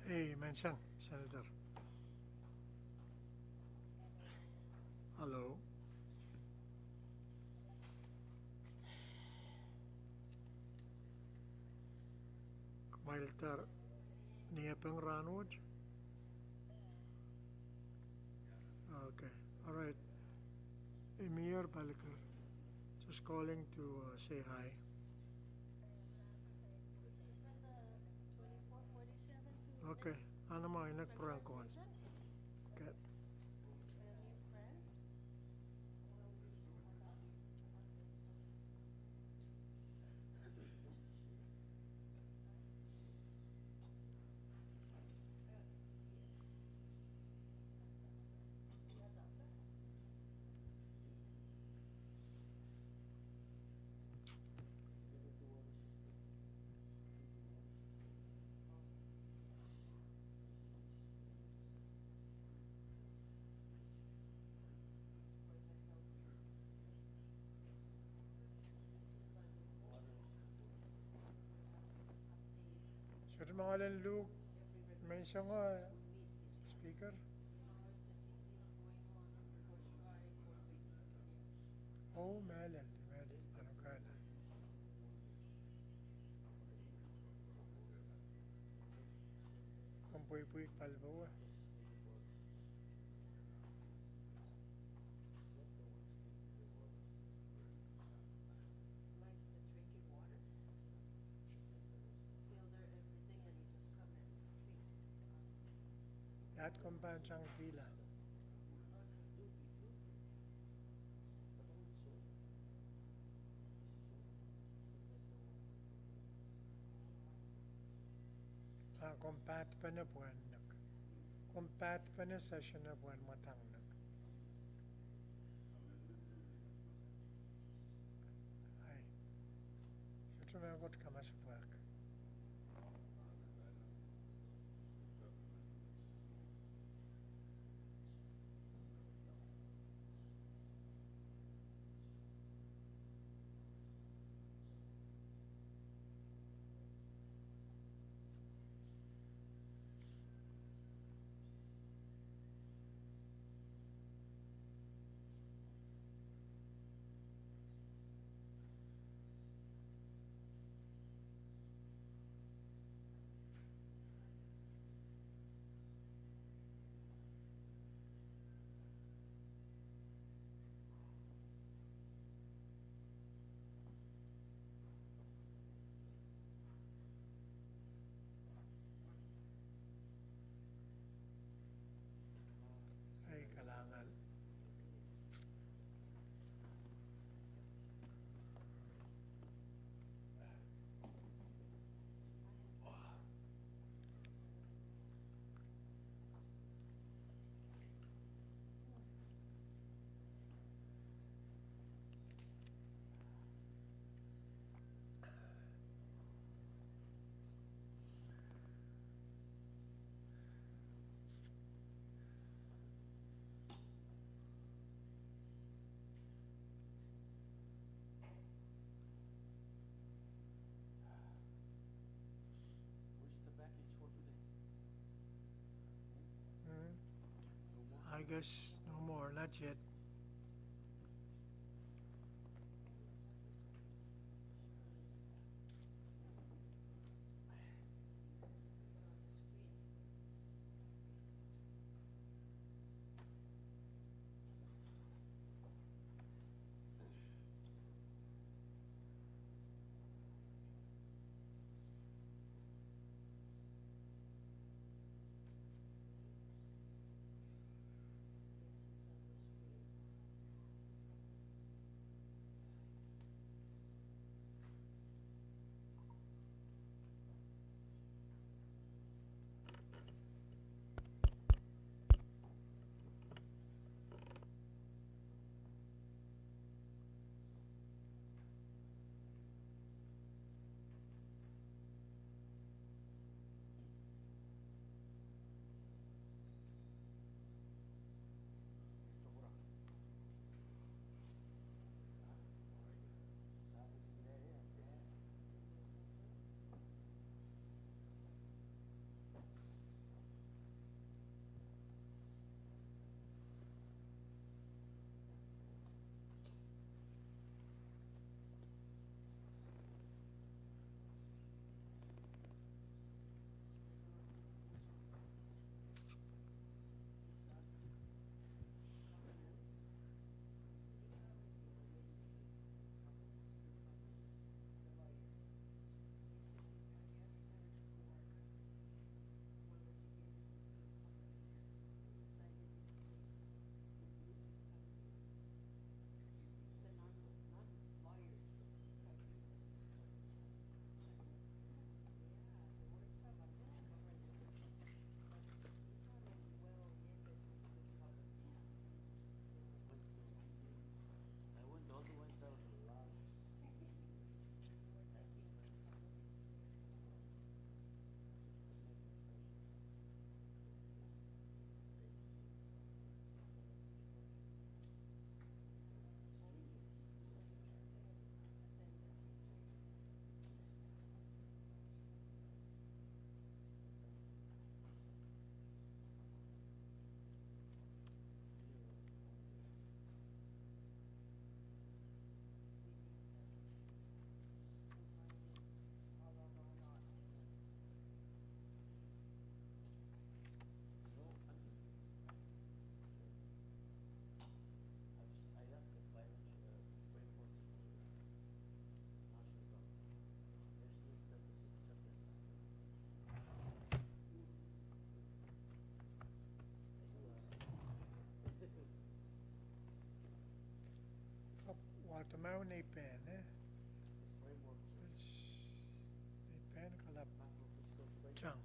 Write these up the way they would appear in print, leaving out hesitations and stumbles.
Hey, Mensang, Senator. Hello. Kumailtar Niapeng Ranwood? Okay. All right. Emir Balikar. Just calling to say hi. Okay. Ano mo, inagprangkuhan. Okay. Sir Mangalan Luke, may isang speaker. Oh, Melel. Melel. Ano ka na? Kung puy-puy palbawa. At kumpansang pila. Kompat pa na buwan. Kompat pa na session na buwan matang. Ay. Ito na ako kamasupag. Ay, kailangan. I guess no more, not yet. tomao na pen, pen kalap chang.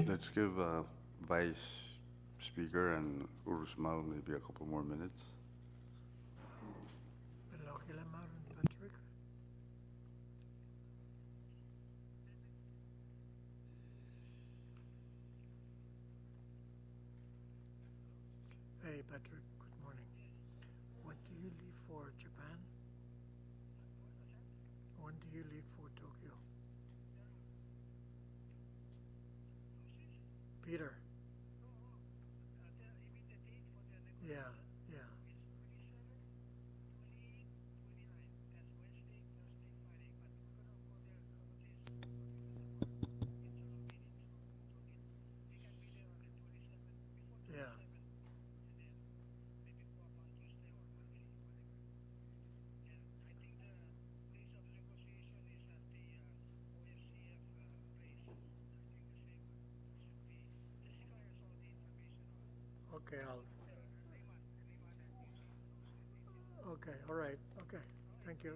Let's give Vice Speaker and Urusmal maybe a couple more minutes. Malaki lang maron, Patrick. Hey, Patrick, good morning. When do you leave for Japan? When do you leave for Tokyo? Peter. Yeah, yeah. Yeah. Okay, okay, all right, okay. Thank you.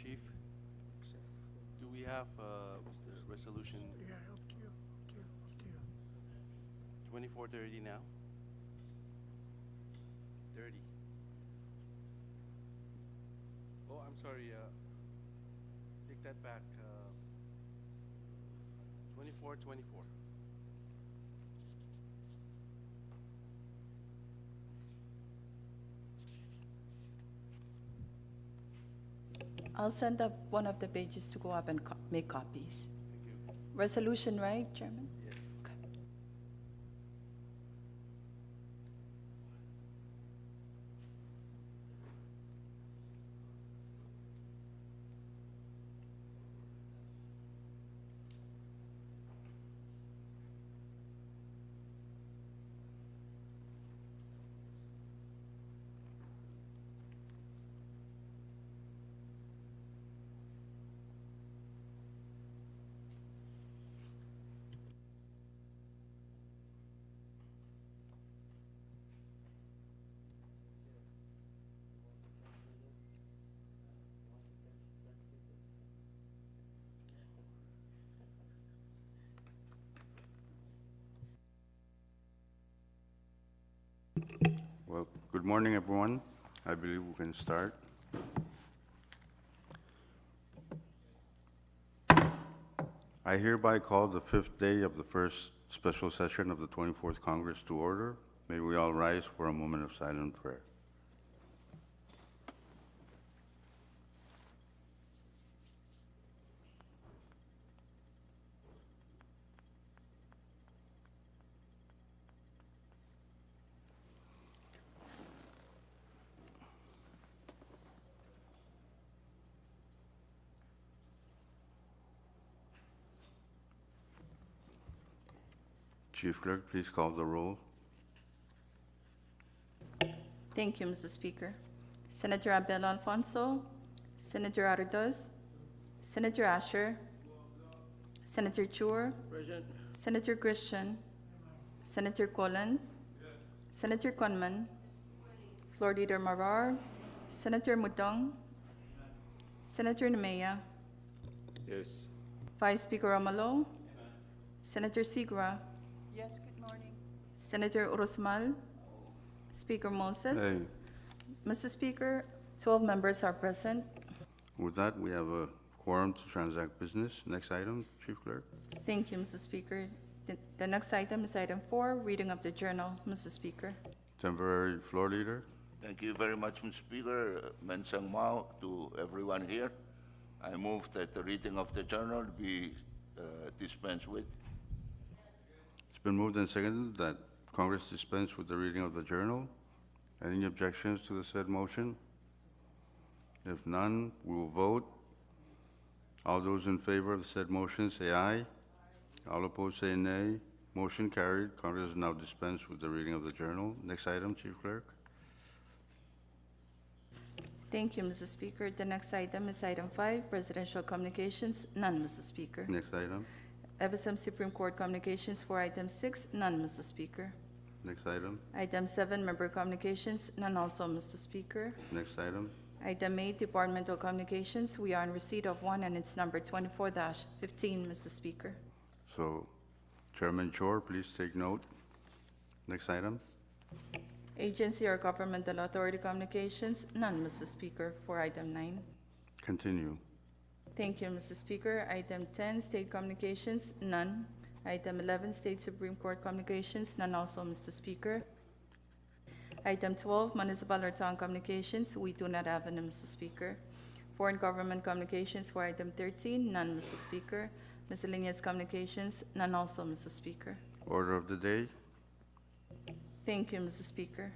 Chief, do we have the resolution Yeah, up to you, up to you, up to you. 2430 now? 30. Oh, I'm sorry, take that back. 2424. I'll send up one of the pages to go up and make copies. Thank you. Resolution, right, Chairman? Yes. Okay. Well, good morning, everyone. I believe we can start. I hereby call the fifth day of the first special session of the 24th Congress to order. May we all rise for a moment of silent prayer. Chief Clerk, please call the roll. Thank you, Mr. Speaker. Senator Abel Alfonso, Senator Arroyo, Senator Asher, Senator Chur, Senator Christian, Senator Colon, Senator Conman, Floor Leader Marar, Senator Mutong, Senator Nemea, Yes. Vice Speaker Romalo, Senator Sigura, Yes, good morning. Senator Urusmal, Speaker Moses. Hey, Mr. Speaker, 12 members are present. with that, we have a quorum to transact business. Next item, Chief Clerk. Thank you, Mr. Speaker. The next item is item 4, reading of the journal, Mr. Speaker. Temporary floor leader. Thank you very much, Mr. Speaker. Mensang Mao to everyone here. I move that the reading of the journal be dispensed with. It's been moved and seconded that Congress dispense with the reading of the journal. Any objections to the said motion? If none, we will vote. All those in favor of the said motion say aye. All opposed say nay. Motion carried. Congress is now dispensed with the reading of the journal. Next item, Chief Clerk. Thank you, Mr. Speaker. The next item is item 5, presidential communications, none, Mr. Speaker. Next item. FSM Supreme Court communications for item 6, none, Mr. Speaker. Next item. Item 7, member communications, none also, Mr. Speaker. Next item. Item 8, departmental communications, we are in receipt of one and it's number 24-15, Mr. Speaker. So, Chairman Chor, please take note. Next item. Agency or governmental authority communications, none, Mr. Speaker, for item 9. Continue. Thank you, Mr. Speaker. Item 10, state communications, none. Item 11, state Supreme Court communications, none also, Mr. Speaker. Item 12, municipal or town communications, we do not have any, Mr. Speaker. Foreign government communications for item 13, none, Mr. Speaker. Miscellaneous communications, none also, Mr. Speaker. Order of the day. Thank you, Mr. Speaker.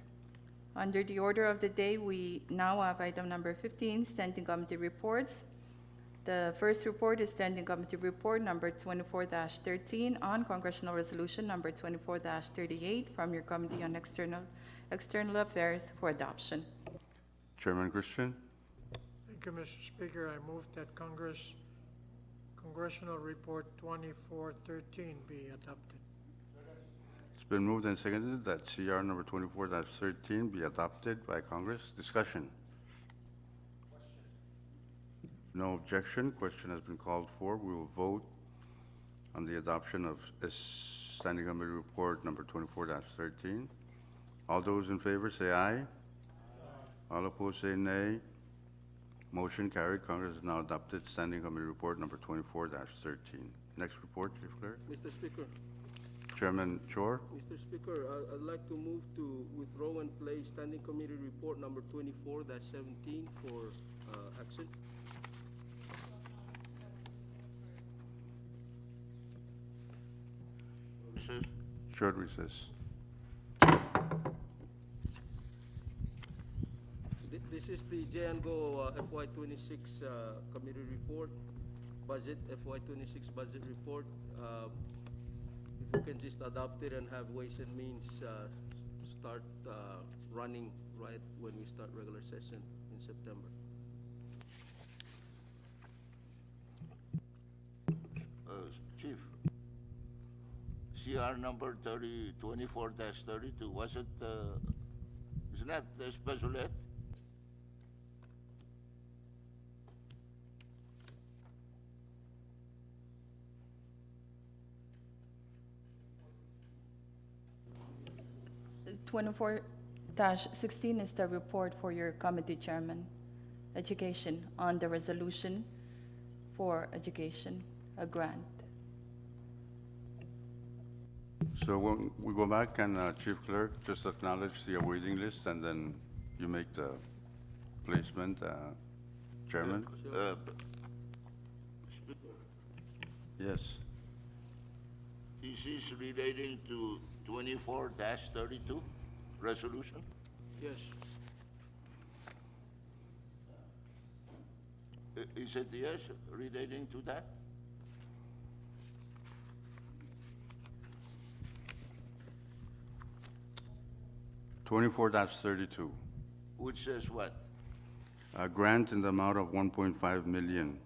Under the order of the day, we now have item number 15, standing committee reports. The first report is standing committee report number 24-13 on congressional resolution number 24-38 from your Committee on External Affairs for adoption. Chairman Christian. Thank you, Mr. Speaker. I move that Congressional Report 2413 be adopted. It's been moved and seconded that CR number 24-13 be adopted by Congress. Discussion. No objection. Question has been called for. We will vote on the adoption of Standing Committee Report number 24-13. All those in favor say aye. All opposed say nay. Motion carried. Congress has now adopted Standing Committee Report number 24-13. Next report, Chief Clerk. Mr. Speaker, Chairman Chor. Mr. Speaker, I'd like to move to withdraw and place Standing Committee Report number 24-17 for action. Recess. Short recess. This is the J&Go FY26 Committee Report, budget, FY26 budget report. If we can just adopt it and have Ways and Means start running right when we start regular session in September. Chief, CR number 24-32, was it, isn't that the special ed? Twenty-four 16 is the report for your committee chairman, education, on the resolution for education, a grant. So when we go back and Chief Clerk, just acknowledge the awaiting list and then you make the placement, Chairman? Speaker, Yes. this is relating to 24-32 resolution? Yes. Is it yes, relating to that? Twenty-four 32. Which says what? A grant in the amount of 1.5 million.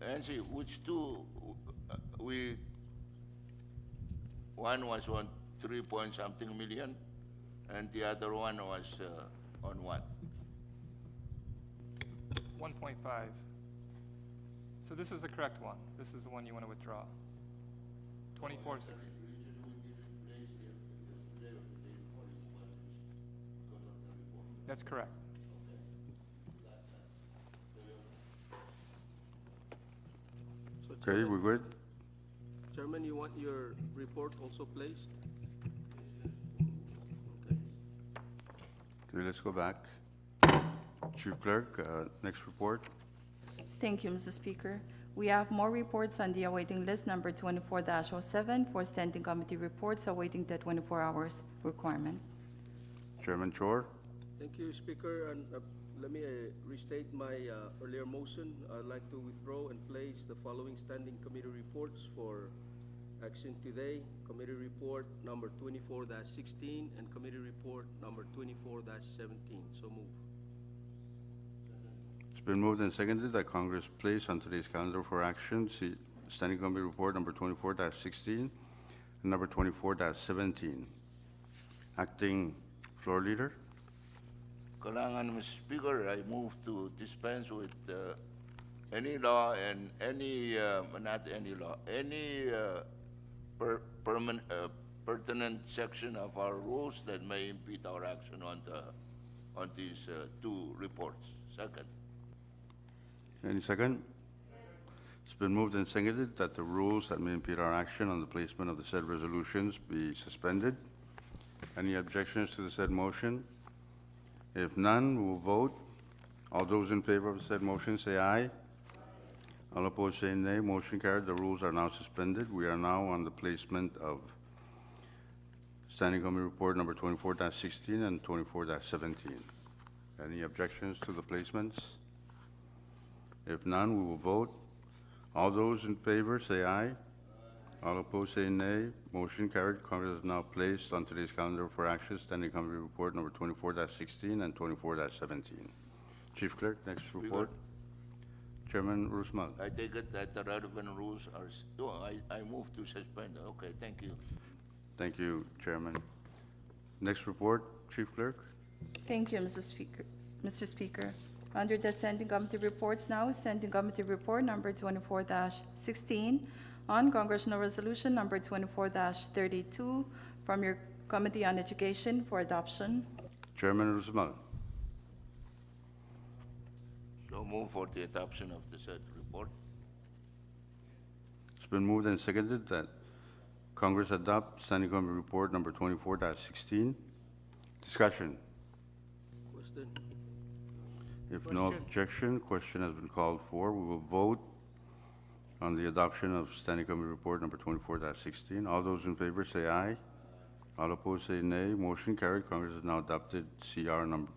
Nancy, which two, one was on 3-point-something million, and the other one was on what? 1.5. So this is the correct one. This is the one you want to withdraw. 24. That's correct. So Okay, Chairman- we're good? Chairman, you want your report also placed? Okay. Okay, let's go back. Chief Clerk, next report. Thank you, Mr. Speaker. We have more reports on the awaiting list, number 24-07, for standing committee reports awaiting the 24 hours requirement. Chairman Chor. Thank you, Speaker, and let me restate my earlier motion. I'd like to withdraw and place the following standing committee reports for action today. Committee report number 24-16 and committee report number 24-17. So move. It's been moved and seconded that Congress place on today's calendar for action Standing Committee Report number 24-16 and number 24-17. Acting Floor Leader. Kailangan, Mr. Speaker, I move to dispense with any law and any, not any law, any pertinent section of our rules that may impede our action on these two reports. Second. Any second? It's been moved and seconded that the rules that may impede our action on the placement of the said resolutions be suspended. Any objections to the said motion? If none, we will vote. All those in favor of the said motion say aye. All opposed say nay. Motion carried. The rules are now suspended. We are now on the placement of Standing Committee Report number 24-16 and 24-17. Any objections to the placements? If none, we will vote. All those in favor say aye. All opposed say nay. Motion carried. Congress has now placed on today's calendar for action Standing Committee Report number 24-16 and 24-17. Chief Clerk, next report. Chairman Rusmal. I take it that the relevant rules are, I move to suspend. Okay, thank you. Thank you, Chairman. Next report, Chief Clerk. Thank you, Mr. Speaker. Mr. Speaker, Under the standing committee reports now, standing committee report number 24-16 on congressional resolution number 24-32 from your Committee on Education for adoption. Chairman Usman. So move for the adoption of the said report. It's been moved and seconded that Congress adopt Standing Committee Report number 24-16. Discussion. Question? If no objection, question has been called for. We will vote on the adoption of Standing Committee Report number 24-16. All those in favor say aye. All opposed say nay. Motion carried. Congress has now adopted Standing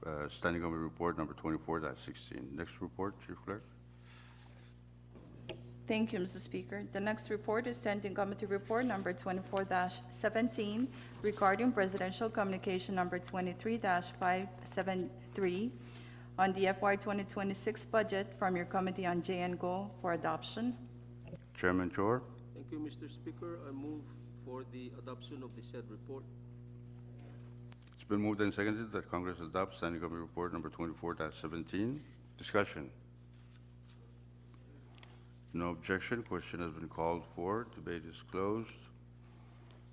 Committee Report number 24-16. Next report, Chief Clerk. Thank you, Mr. Speaker. The next report is Standing Committee Report number 24-17 regarding Presidential Communication number 23-573 on the FY 2026 budget from your Committee on J&GO for adoption. Chairman Chor. Thank you, Mr. Speaker. I move for the adoption of the said report. It's been moved and seconded that Congress adopt Standing Committee Report number 24-17. Discussion. No objection. Question has been called for. Debate is closed.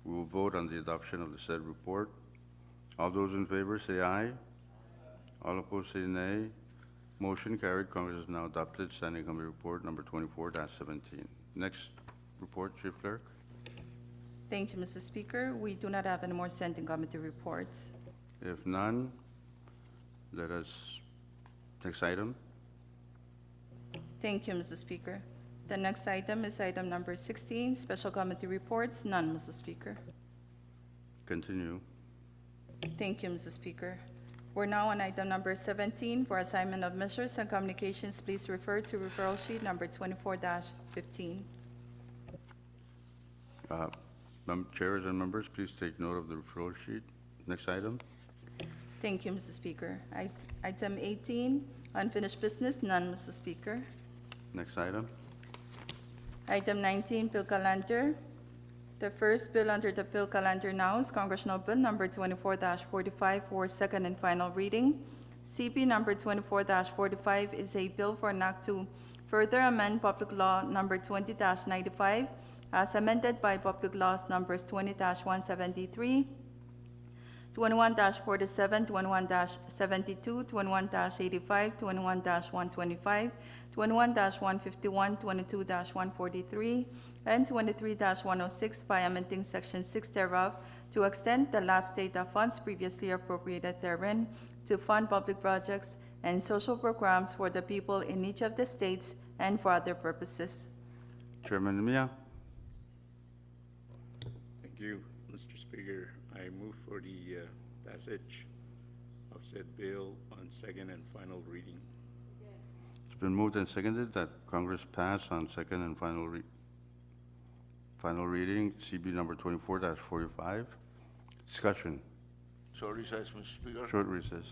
We will vote on the adoption of the said report. All those in favor say aye. All opposed say nay. Motion carried. Congress has now adopted Standing Committee Report number 24-17. Next report, Chief Clerk. Thank you, Mr. Speaker. We do not have any more standing committee reports. If none, let us, next item. Thank you, Mr. Speaker. The next item is item number 16, special committee reports. None, Mr. Speaker. Continue. Thank you, Mr. Speaker. We're now on item number 17 for assignment of measures and communications. Please refer to referral sheet number 24-15. Chairs and members, please take note of the referral sheet. Next item. Thank you, Mr. Speaker. Item 18, unfinished business. None, Mr. Speaker. Next item. Item 19, bill calendar. The first bill under the bill calendar now is Congressional Bill number 24-45 for second and final reading. CB number 24-45 is a bill for an act to further amend Public Law number 20-95 as amended by Public Laws numbers 20-173, 21-47, 21-72, 21-85, 21-125, 21-151, 22-143, and 23-106 by amending Section 6 thereof to extend the lapsed data funds previously appropriated therein to fund public projects and social programs for the people in each of the states and for other purposes. Chairman Mia. Thank you, Mr. Speaker. I move for the passage of said bill on second and final reading. It's been moved and seconded that Congress pass on second and final reading, CB number 24-45. Discussion. Short recess, Mr. Speaker. Short recess.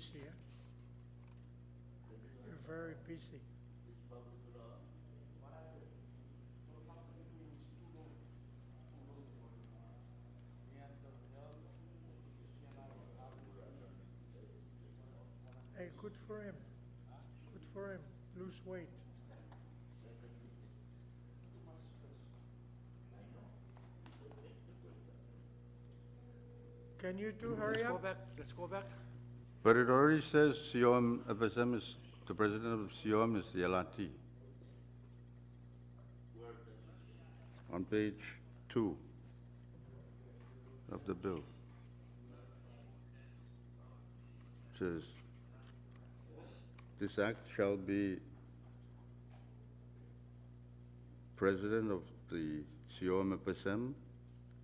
busy, eh? You're very busy. Hey, good for him. Good for him. Lose weight. Can you two hurry up? Let's go back. But it already says COM FSM is, the president of COM is the LRT. On page 2 of the bill. It says, this act shall be president of the COM FSM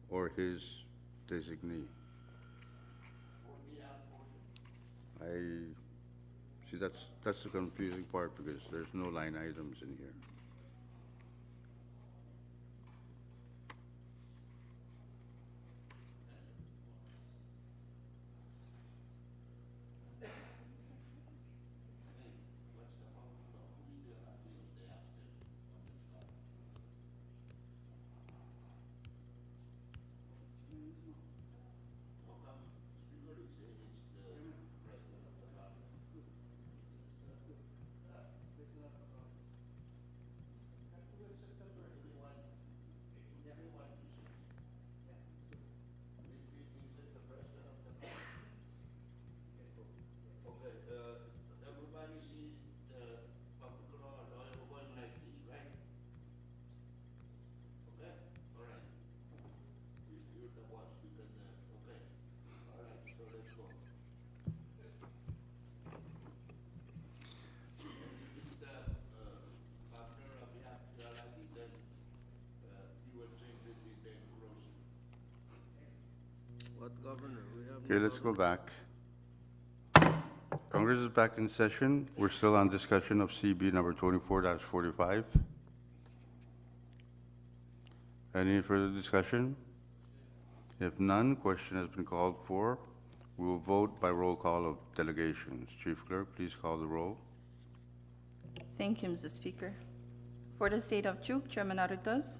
or his designee. See, that's the confusing part because there's no line items in here. Everybody see the public law going like this, right? Okay, all right. You're the boss, you can, okay. All right, so let's go. If the partner of Yalati, then you will change it in the enclosure. What governor? We have Okay, no let's go governor. back. Congress is back in session. We're still on discussion of CB number 24-45. Any further discussion? If none, question has been called for. We will vote by roll call of delegations. Chief Clerk, please call the roll. Thank you, Mr. Speaker. For the state of Duke, Chairman Aritos.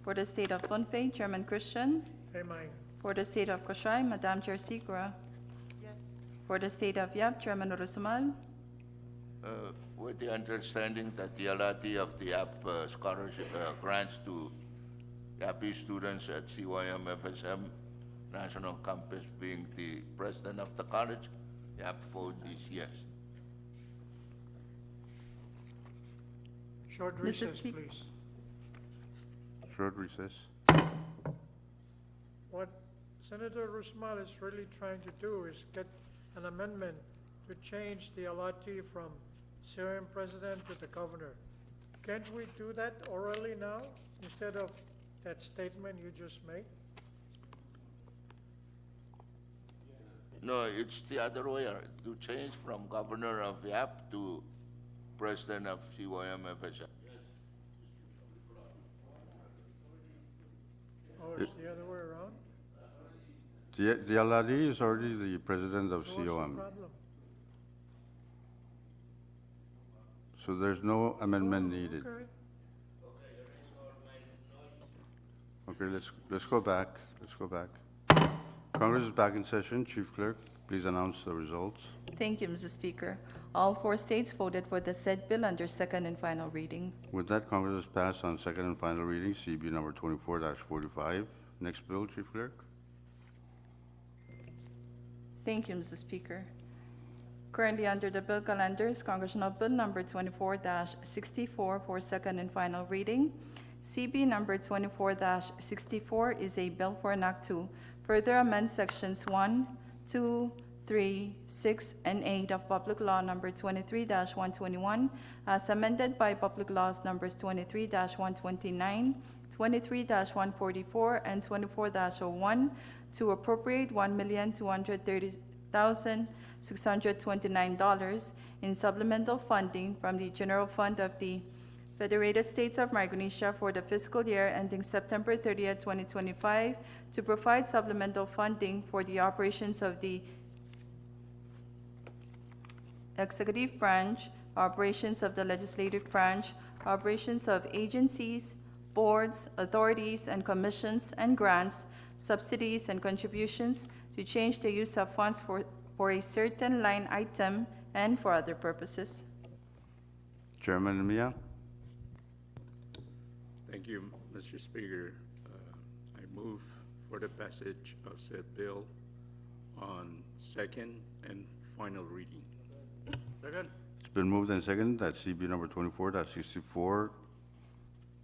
For the state of Pohnpei, Chairman Christian. Hey, Mike. For the state of Koshai, Madam Chair Sikora. For the state of Yap, Chairman Urusumal. With the understanding that the Alati of the app scholarship grants to YAPI students at CYM FSM National Campus being the president of the college, YAP vote is yes. Short Mr. recess, Speak- please. Short recess. What Senator Rusmal is really trying to do is get an amendment to change the allotee from COM president to the governor. Can't we do that orally now instead of that statement you just made? No, it's the other way, to change from governor of YAP to president of CYM FSM. Oh, it's the other way around? The LRD is already the president of So what's the COM. problem? So there's no amendment needed. Okay. Okay, let's go back. Let's go back. Congress is back in session. Chief Clerk, please announce the results. Thank you, Mr. Speaker. All 4 states voted for the said bill under second and final reading. With that, Congress has passed on second and final reading, CB number 24-45. Next bill, Chief Clerk. Thank you, Mr. Speaker. Currently under the bill calendar is Congressional Bill number 24-64 for second and final reading. CB number 24-64 is a bill for an act to further amend sections 1, 2, 3, 6, and 8 of Public Law number 23-121 as amended by Public Laws numbers 23-129, 23-144, and 24-01 to appropriate $1,230,629 in supplemental funding from the General Fund of the Federated States of Micronesia for the fiscal year ending September 30th, 2025, to provide supplemental funding for the operations of the executive branch, operations of the legislative branch, operations of agencies, boards, authorities, and commissions and grants, subsidies, and contributions to change the use of funds for a certain line item and for other purposes. Chairman Mia. Thank you, Mr. Speaker. I move for the passage of said bill on second and final reading. Second. It's been moved and seconded that CB number 24-64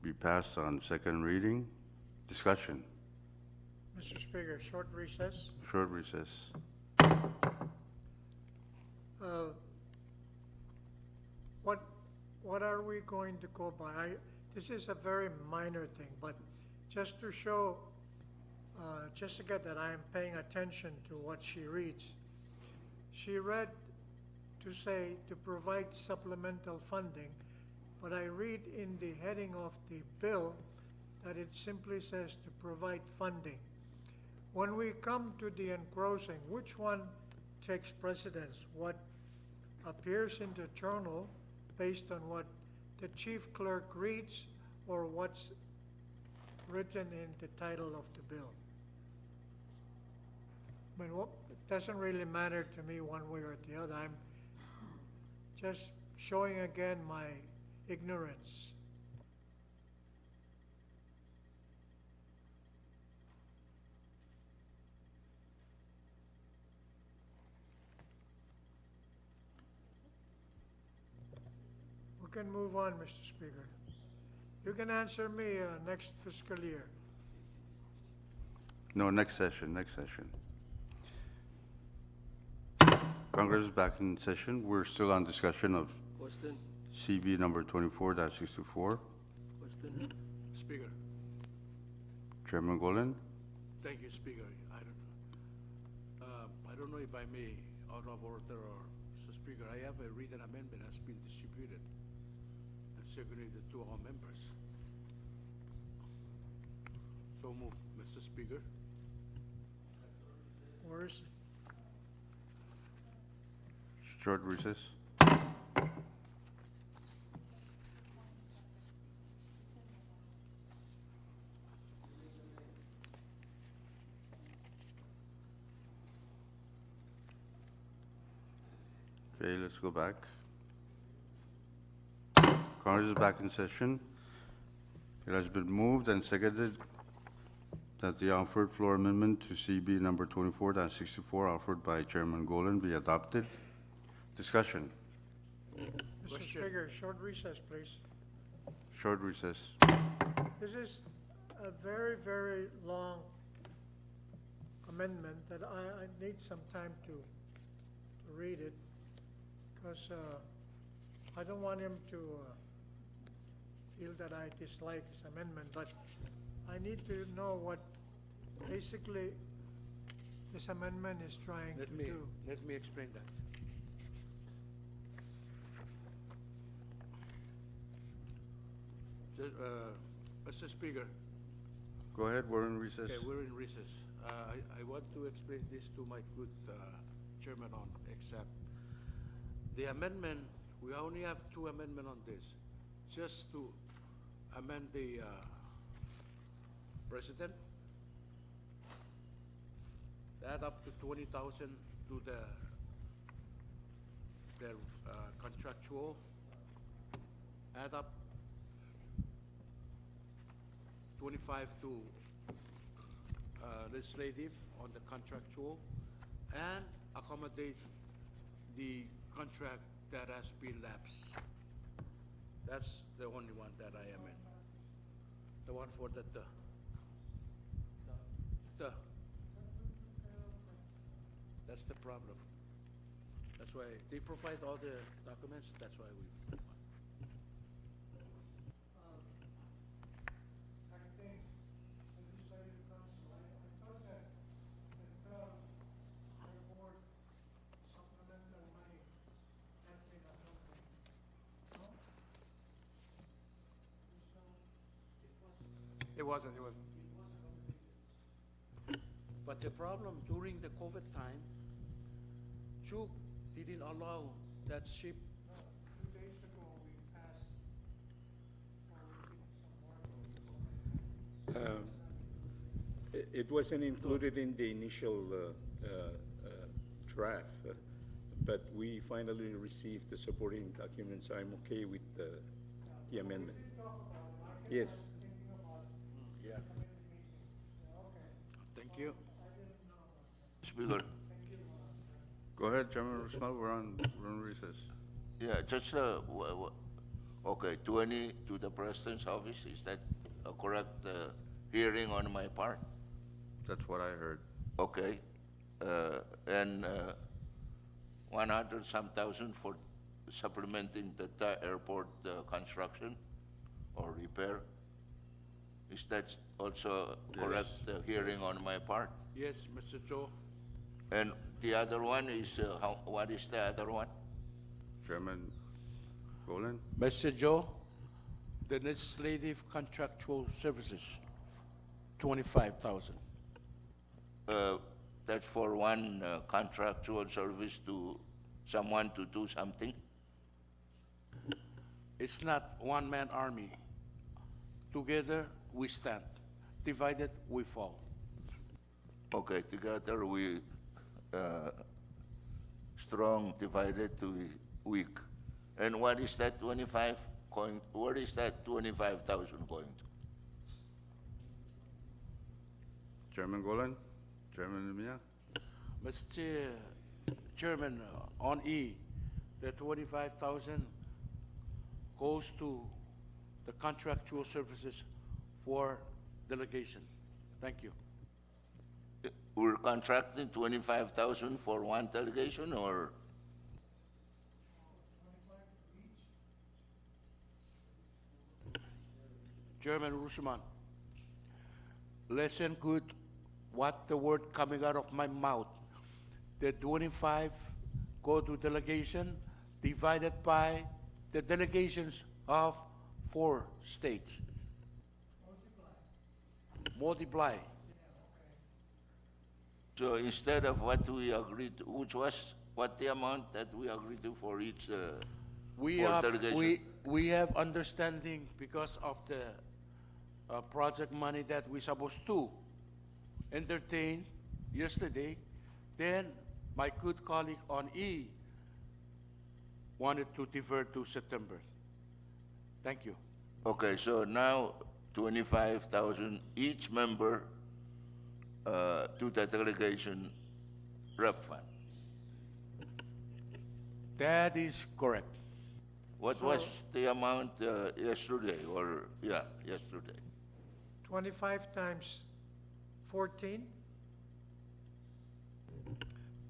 be passed on second reading. Discussion. Mr. Speaker, short recess. Short recess. What are we going to go by? This is a very minor thing, but just to show Jessica that I am paying attention to what she reads. She read to say to provide supplemental funding, but I read in the heading of the bill that it simply says to provide funding. When we come to the engrossing, which one takes precedence? What appears in the journal based on what the chief clerk reads, or what's written in the title of the bill? I mean, it doesn't really matter to me one way or the other. I'm just showing again my ignorance. We can move on, Mr. Speaker. You can answer me next fiscal year. No, next session, next session. Congress is back in session. We're still on discussion of Question? CB number 24-64. Question? Speaker, Chairman Golan. thank you, Speaker. I don't know if I may, out of order or, so Speaker, I have a written amendment that's been distributed and circulated to all members. So move, Mr. Speaker. Where is it? Short recess. Okay, let's go back. Congress is back in session. It has been moved and seconded that the offered floor amendment to CB number 24-64 offered by Chairman Golan be adopted. Discussion. Mr. Question. Speaker, short recess, please. Short recess. This is a very, very long amendment that I need some time to read it, because I don't want him to feel that I dislike his amendment, but I need to know what basically this amendment is trying to do. Let me explain that. Mr. Speaker, Go ahead, we're in recess. okay, we're in recess. I want to explain this to my good chairman on, except the amendment, we only have two amendments on this, just to amend the president, add up to 20,000 to their contractual, add up 25 to legislative on the contractual, and accommodate the contract that has been lapsed. That's the only one that I am in. The one for the that's the problem. That's why they provide all the documents, that's why we. It wasn't. But the problem during the COVID time, Chuk didn't allow That ship, 2 days ago, we passed, It wasn't included in the initial draft, but we finally received the supporting documents. I'm okay with the amendment. Yes. yeah. Thank you. Speaker, Go ahead, Chairman Rosmal, we're on recess. yeah, just, okay, 20 to the President's office, is that a correct hearing on my part? That's what I heard. Okay, and 100 some thousand for supplementing the airport construction or repair? Is that also correct hearing on my part? Yes, Mr. Joe. And the other one is, what is the other one? Chairman Golan? Mr. Joe, the legislative contractual services, 25,000. That's for one contractual service to someone to do something? It's not one-man army. Together, we stand. Divided, we fall. Okay, together we strong, divided to weak. And what is that 25 going, where is that 25,000 going to? Chairman Golan? Chairman Mia? Mr. Chairman, on E, the 25,000 goes to the contractual services for delegation. Thank you. We're contracting 25,000 for one delegation or? Chairman Rusman, listen good what the word coming out of my mouth. The 25 go to delegation divided by the delegations of 4 states. Multiply. So instead of what we agreed, which was what the amount that we agreed to for each, We for have, delegation? we have understanding because of the project money that we supposed to entertain yesterday. Then my good colleague on E wanted to defer to September. Thank you. Okay, so now 25,000 each member to the delegation rep fund. That is correct. What was the amount yesterday, or, yeah, yesterday? 25 times 14,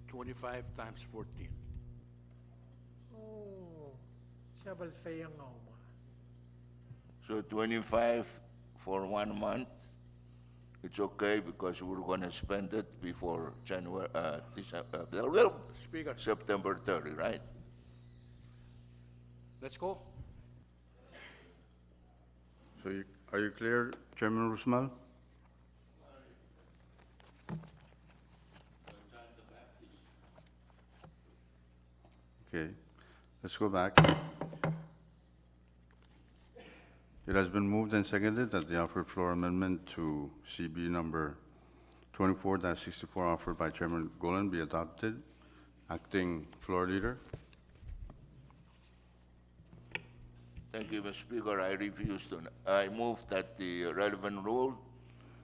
25 times 14. oh, siya balfayang nga uma. So 25 for 1 month, it's okay because we're gonna spend it before January, Speaker, September 30, right? let's go. So are you clear, Chairman Rosmal? Okay, let's go back. It has been moved and seconded that the offered floor amendment to CB number 24-64 offered by Chairman Golan be adopted. Acting Floor Leader. Thank you, Mr. Speaker. I refuse to. I move that the relevant rule,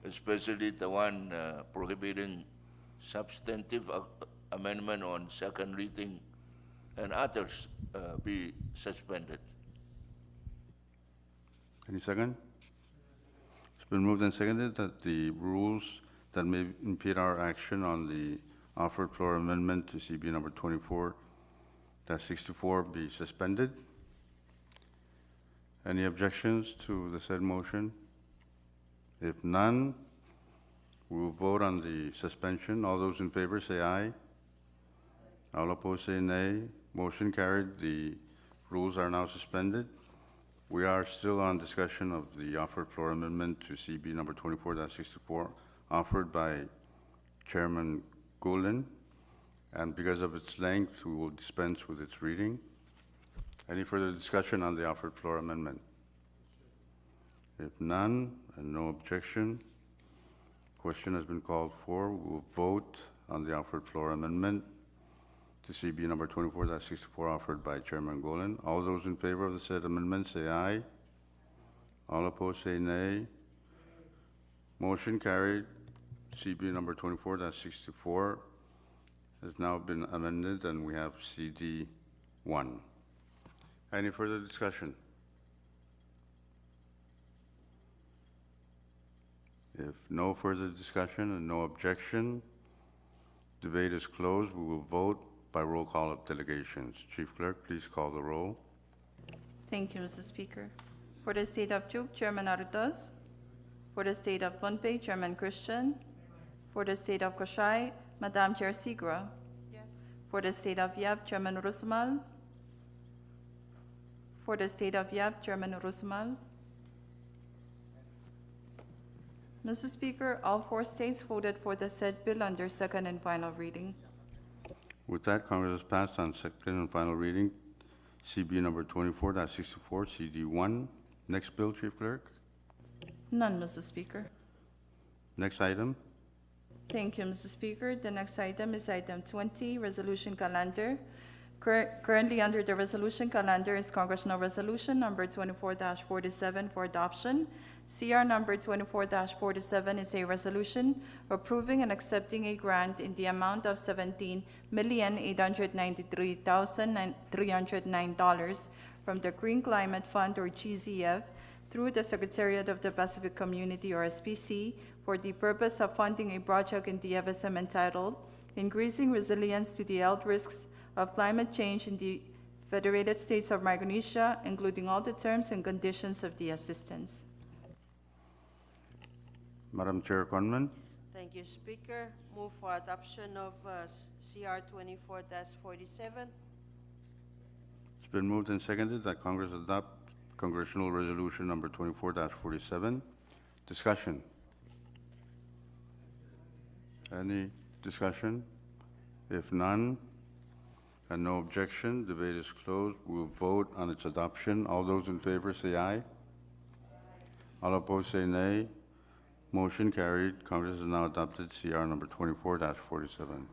especially the one prohibiting substantive amendment on second reading and others, be suspended. Any second? It's been moved and seconded that the rules that may impede our action on the offered floor amendment to CB number 24-64 be suspended. Any objections to the said motion? If none, we will vote on the suspension. All those in favor say aye. All opposed say nay. Motion carried. The rules are now suspended. We are still on discussion of the offered floor amendment to CB number 24-64 offered by Chairman Golan. and because of its length, we will dispense with its reading. Any further discussion on the offered floor amendment? If none, and no objection, question has been called for. We will vote on the offered floor amendment to CB number 24-64 offered by Chairman Golan. All those in favor of the said amendment say aye. All opposed say nay. Motion carried. CB number 24-64 has now been amended, and we have CD 1. Any further discussion? If no further discussion and no objection, debate is closed. We will vote by roll call of delegations. Chief Clerk, please call the roll. Thank you, Mr. Speaker. For the State of Duke, Chairman Arrotas. For the State of Pohnpei, Chairman Christian. For the State of Koshai, Madam Chair Sigra. Yes. For the State of Yap, Chairman Rusmal. For the State of Yap, Chairman Rusmal. Mr. Speaker, all 4 states voted for the said bill under second and final reading. With that, Congress has passed on second and final reading CB number 24-64, CD 1. Next bill, Chief Clerk. None, Mr. Speaker. Next item. Thank you, Mr. Speaker. The next item is item 20, Resolution Calendar. Currently under the resolution calendar is Congressional Resolution number 24-47 for adoption. CR number 24-47 is a resolution approving and accepting a grant in the amount of $17,893,309 from the Green Climate Fund, or GZF, through the Secretariat of the Pacific Community, or SPC, for the purpose of funding a project in the FSM entitled Increasing Resilience to the Health Risks of Climate Change in the Federated States of Micronesia, including all the terms and conditions of the assistance. Madam Chair Conman. Thank you, Speaker. Move for adoption of CR 24-47. It's been moved and seconded that Congress adopt Congressional Resolution number 24-47. Discussion. Any discussion? If none, and no objection, debate is closed. We will vote on its adoption. All those in favor say aye. All opposed say nay. Motion carried. Congress has now adopted CR number 24-47.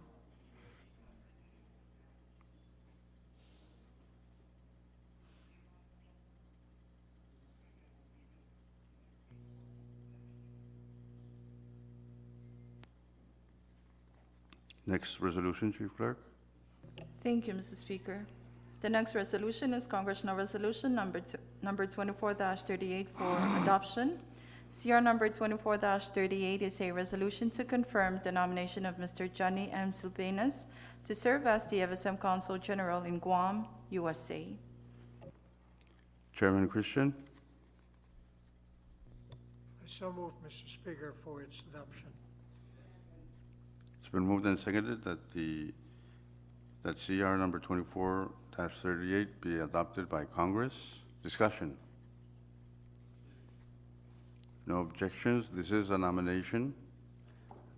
Next resolution, Chief Clerk. Thank you, Mr. Speaker. The next resolution is Congressional Resolution number 24-38 for adoption. CR number 24-38 is a resolution to confirm the nomination of Mr. Johnny M. Silvanas to serve as the FSM Consul General in Guam, USA. Chairman Christian. I so move, Mr. Speaker, for its adoption. It's been moved and seconded that that CR number 24-38 be adopted by Congress. Discussion. No objections. This is a nomination.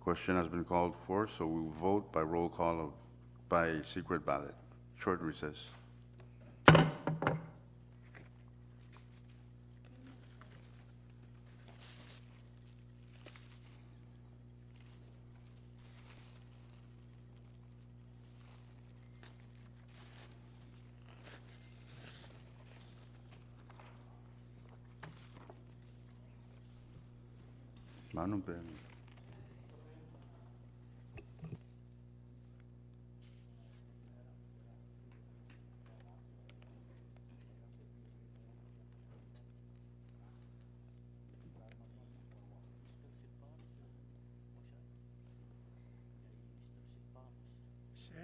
Question has been called for, so we will vote by roll call by secret ballot. Short recess. Manong Ben.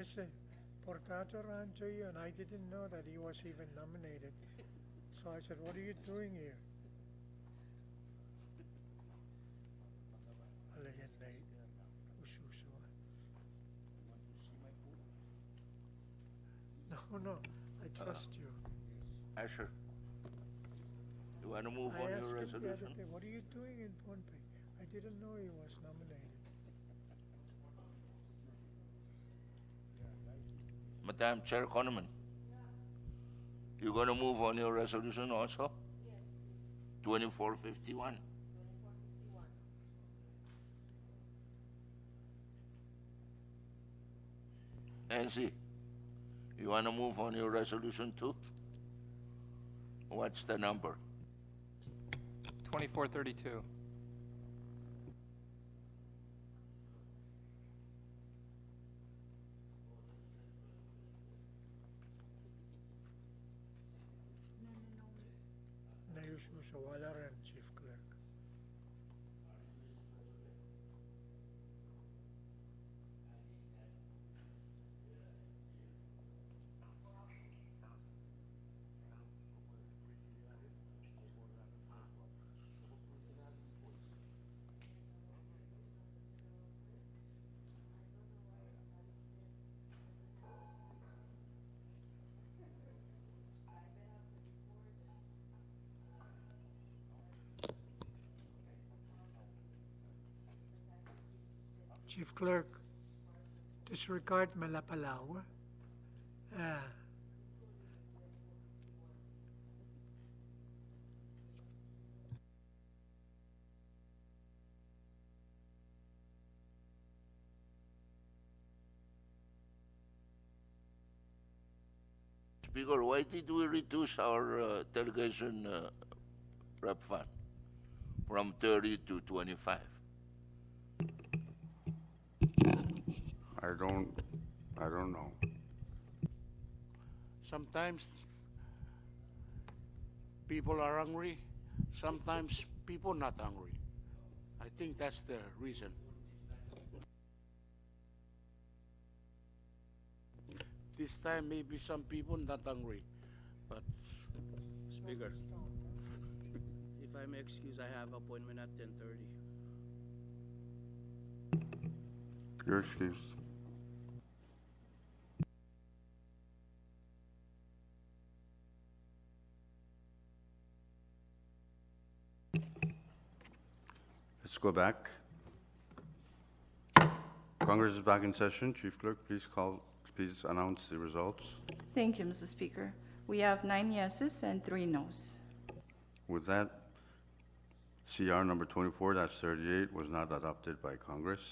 Says Portato ran to you, and I didn't know that he was even nominated. So I said, "What are you doing here?" No, I trust you. Asher, you want to move on your I asked him the resolution? other day, "What are you doing in Pohnpei?" I didn't know he was nominated. Madam Chair Coleman? You gonna move on your resolution also? Yes. 2451. Nancy, you wanna move on your resolution too? What's the number? 2432. Na-issue sa wala rin, Chief Clerk. Chief Clerk, disregard Malapalawa. Speaker, why did we reduce our delegation rep fund from 30 to 25? I don't know. Sometimes people are hungry, sometimes people not hungry. I think that's the reason. This time maybe some people not hungry, but Speaker, if I may excuse, I have appointment at 10:30. Your excuse. Let's go back. Congress is back in session. Chief Clerk, please announce the results. Thank you, Mr. Speaker. We have 9 yeses and 3 nos. With that, CR number 24-38 was not adopted by Congress.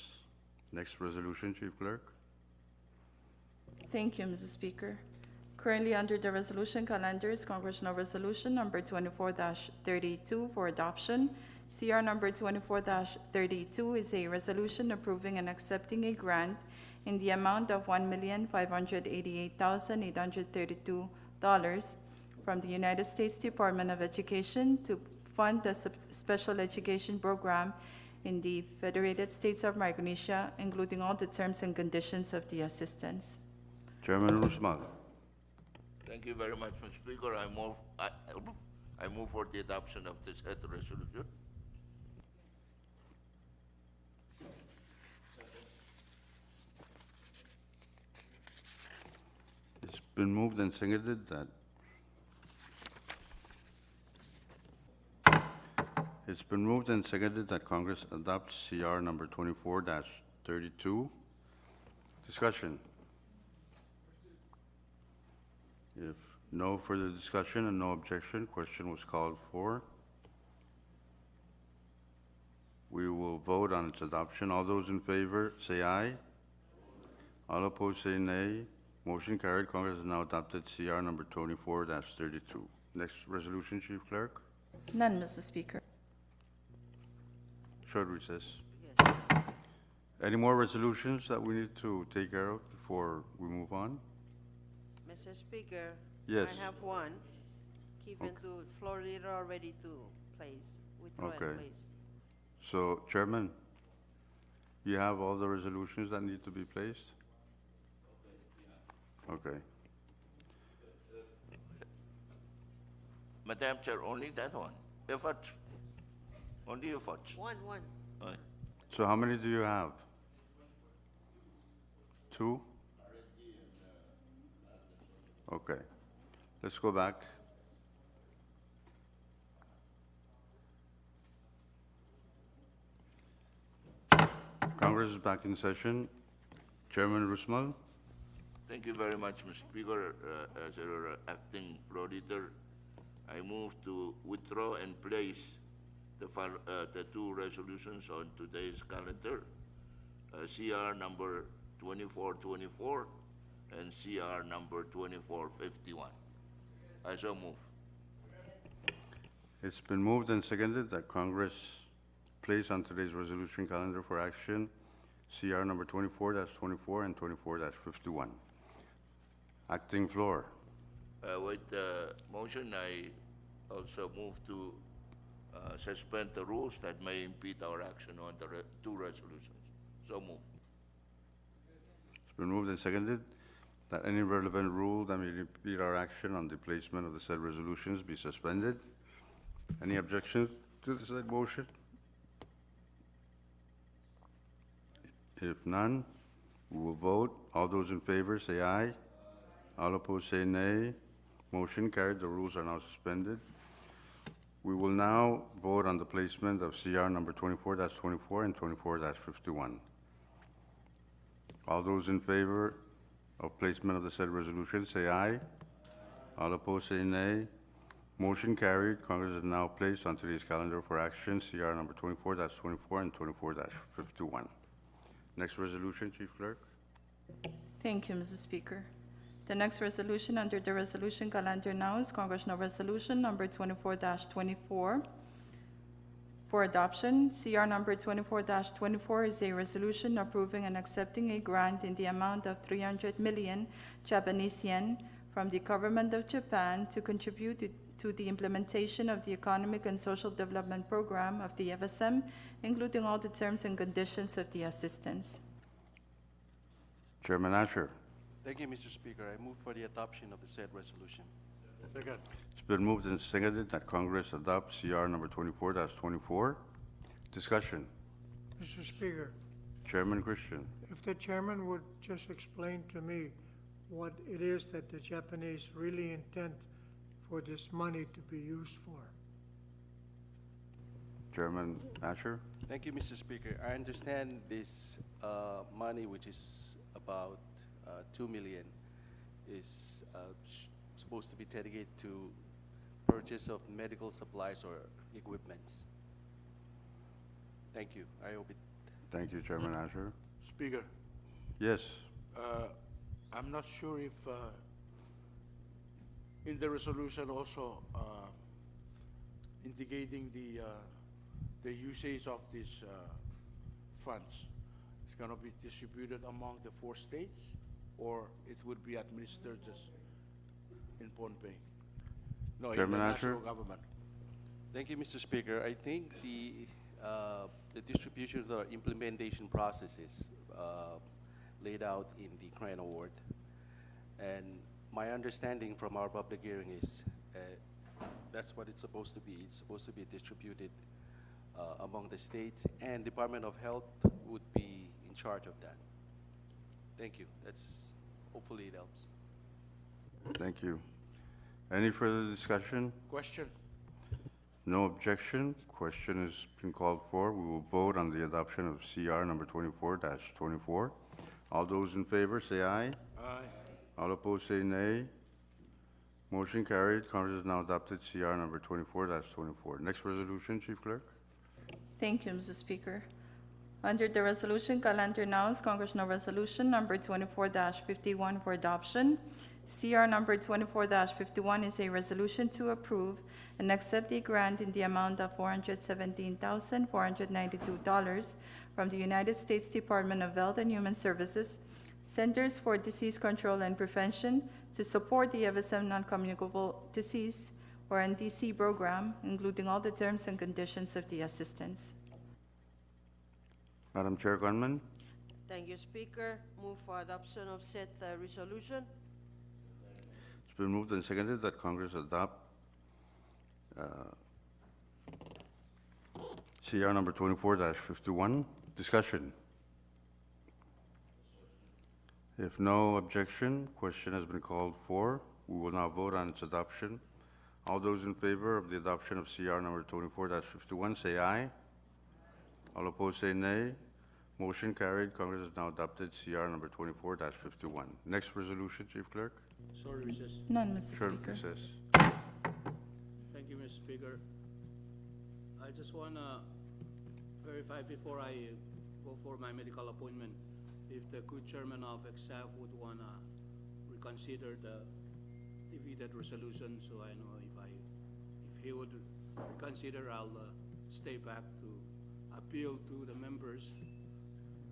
Next resolution, Chief Clerk. Thank you, Mr. Speaker. Currently under the resolution calendar is Congressional Resolution number 24-32 for adoption. CR number 24-32 is a resolution approving and accepting a grant in the amount of $1,588,832 from the United States Department of Education to fund the special education program in the Federated States of Micronesia, including all the terms and conditions of the assistance. Chairman Rusmal. Thank you very much, Mr. Speaker. I move for the adoption of this head resolution. It's been moved and seconded that Congress adopts CR number 24-32. Discussion. If no further discussion and no objection, question was called for. We will vote on its adoption. All those in favor, say aye. All opposed, say nay. Motion carried. Congress has now adopted CR number 24-32. Next resolution, Chief Clerk. None, Mr. Speaker. Short recess. Yes. Any more resolutions that we need to take care of before we move on? Mr. Speaker? Yes. I have one. Given to floor leader already to place. Withdraw it, Okay. please. So, Chairman, you have all the resolutions that need to be placed? Okay. Madam Chair, only that one. Efforts. Only efforts. One. Aye. So how many do you have? 2? Okay. Let's go back. Congress is back in session. Chairman Rusmal. Thank you very much, Mr. Speaker. As our acting floor leader, I move to withdraw and place the two resolutions on today's calendar, CR number 2424 and CR number 2451. I so move. It's been moved and seconded that Congress place on today's resolution calendar for action CR number 24-24 and 24-51. Acting floor. With the motion, I also move to suspend the rules that may impede our action on the two resolutions. So move. It's been moved and seconded that any relevant rule that may impede our action on the placement of the said resolutions be suspended. Any objections to the said motion? If none, we will vote. All those in favor say aye. All opposed say nay. Motion carried. The rules are now suspended. We will now vote on the placement of CR number 24-24 and 24-51. All those in favor of placement of the said resolution say aye. All opposed say nay. Motion carried. Congress is now placed on today's calendar for action CR number 24-24 and 24-51. Next resolution, Chief Clerk. Thank you, Mr. Speaker. The next resolution under the resolution calendar now is Congressional Resolution Number 24-24 for adoption. CR number 24-24 is a resolution approving and accepting a grant in the amount of 300 million Japanese yen from the Government of Japan to contribute to the implementation of the Economic and Social Development Program of the FSM, including all the terms and conditions of the assistance. Chairman Asher. Thank you, Mr. Speaker. I move for the adoption of the said resolution. Second. It's been moved and seconded that Congress adopt CR number 24-24. Discussion. Mr. Speaker, Chairman Christian. if the chairman would just explain to me what it is that the Japanese really intend for this money to be used for. Chairman Asher. Thank you, Mr. Speaker. I understand this money, which is about 2 million, is supposed to be dedicated to purchase of medical supplies or equipments. Thank you. I hope it. Thank you, Chairman Asher. Speaker, Yes. I'm not sure if in the resolution also indicating the usage of these funds. It's going to be distributed among the 4 states, or it would be administered just in Pohnpei? No, in the Chairman national Asher? government. Thank you, Mr. Speaker. I think the distribution of the implementation process is laid out in the grant award. And my understanding from our public hearing is that's what it's supposed to be. It's supposed to be distributed among the states, and Department of Health would be in charge of that. Thank you. Hopefully it helps. Thank you. Any further discussion? Question? No objection. Question has been called for. We will vote on the adoption of CR number 24-24. All those in favor say aye. Aye. All opposed say nay. Motion carried. Congress has now adopted CR number 24-24. Next resolution, Chief Clerk. Thank you, Mr. Speaker. Under the resolution calendar now is Congressional Resolution Number 24-51 for adoption. CR number 24-51 is a resolution to approve and accept a grant in the amount of $417,492 from the United States Department of Health and Human Services, Centers for Disease Control and Prevention, to support the FSM Non-Communicable Disease, or NDC program, including all the terms and conditions of the assistance. Madam Chair Gunman. Thank you, Speaker. Move for adoption of said resolution. It's been moved and seconded that Congress adopt CR number 24-51. Discussion. If no objection, question has been called for. We will now vote on its adoption. All those in favor of the adoption of CR number 24-51 say aye. All opposed say nay. Motion carried. Congress has now adopted CR number 24-51. Next resolution, Chief Clerk. Sorry, Recess. None, Mr. Sure, Speaker. recess. Thank you, Mr. Speaker. I just wanna verify before I go for my medical appointment, if the good chairman of EXAF would wanna reconsider the defeated resolution, so I know if he would reconsider, I'll stay back to appeal to the members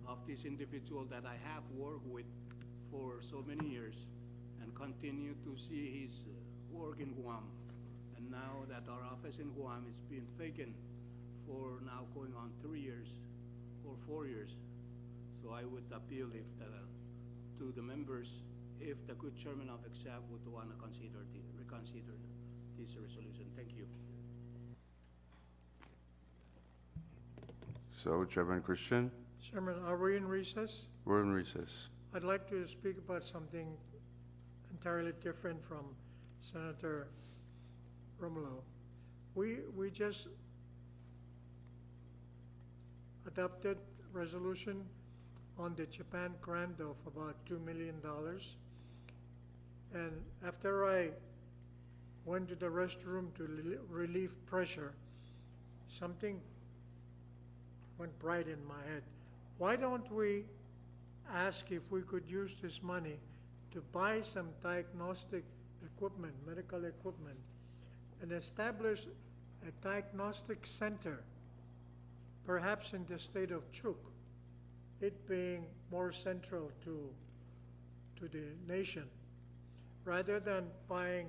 of this individual that I have worked with for so many years and continue to see his work in Guam. And now that our office in Guam is being vacant for now going on 3 years or 4 years. So I would appeal to the members if the good chairman of EXAF would want to reconsider this resolution. Thank you. So, Chairman Christian, Chairman, are we in recess? we're in recess. I'd like to speak about something entirely different from Senator Romulo. We just adopted resolution on the Japan grant of about $2 million. And after I went to the restroom to relieve pressure, something went bright in my head. Why don't we ask if we could use this money to buy some diagnostic equipment, medical equipment, and establish a diagnostic center, perhaps in the state of Chuk, it being more central to the nation, rather than buying,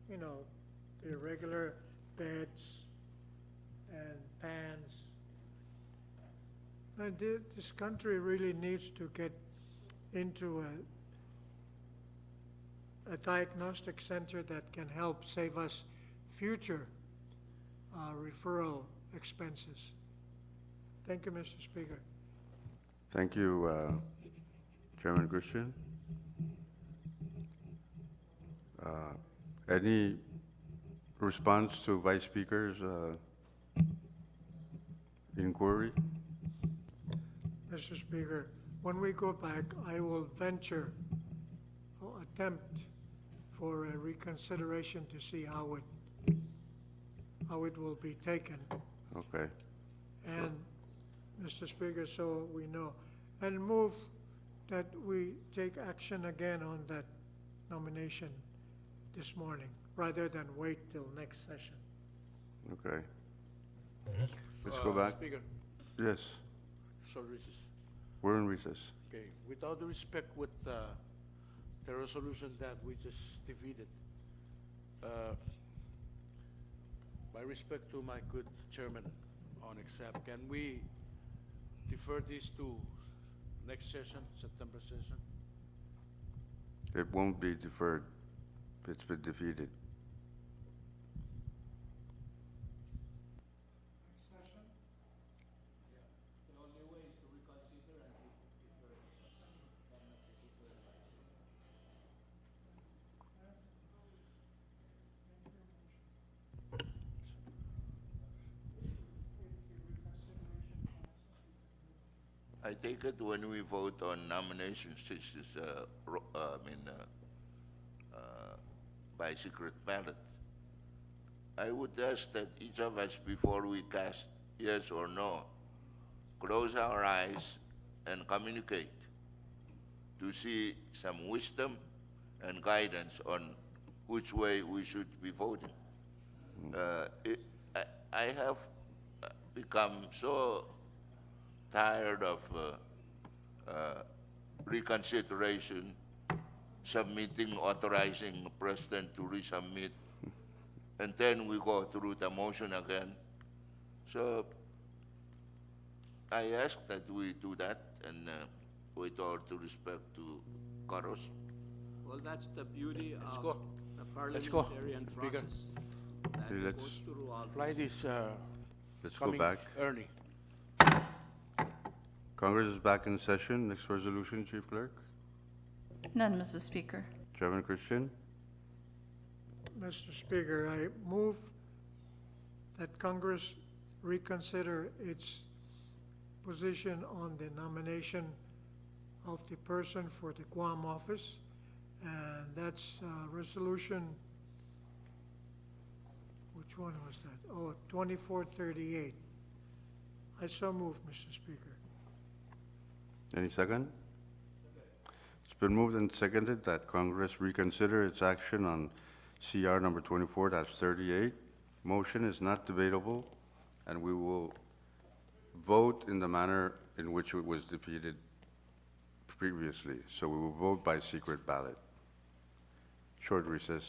the regular beds and pans. And this country really needs to get into a diagnostic center that can help save us future referral expenses. Thank you, Mr. Speaker. Thank you, Chairman Christian. Any response to Vice Speaker's inquiry? Mr. Speaker, when we go back, I will venture or attempt for a reconsideration to see how it will be taken. Okay. And, Mr. Speaker, so we know, and move that we take action again on that nomination this morning, rather than wait till next session. Okay. Let's go back. Speaker, Yes, sorry, Recess. we're in recess. Okay, with all due respect with the resolution that we just defeated, by respect to my good chairman on EXAP, can we defer this to next session, September session? It won't be deferred. It's been defeated. I take it when we vote on nominations, this is, by secret ballot. I would ask that each of us, before we cast yes or no, close our eyes and communicate to see some wisdom and guidance on which way we should be voting. I have become so tired of reconsideration, submitting, authorizing the president to resubmit, and then we go through the motion again. So I ask that we do that, and with all due respect to Carlos. Well, that's the beauty of go. the Let's go, parliamentarian Speaker. process. That Okay, it let's- goes through all Apply this Let's go coming back. Ernie. Congress is back in session. Next resolution, Chief Clerk. None, Mr. Speaker. Chairman Christian. Mr. Speaker, I move that Congress reconsider its position on the nomination of the person for the Guam office, and that's resolution, which one was that? Oh, 2438. I so move, Mr. Speaker. Any second? It's been moved and seconded that Congress reconsider its action on CR number 24-38. Motion is not debatable, and we will vote in the manner in which it was defeated previously. So we will vote by secret ballot. Short recess.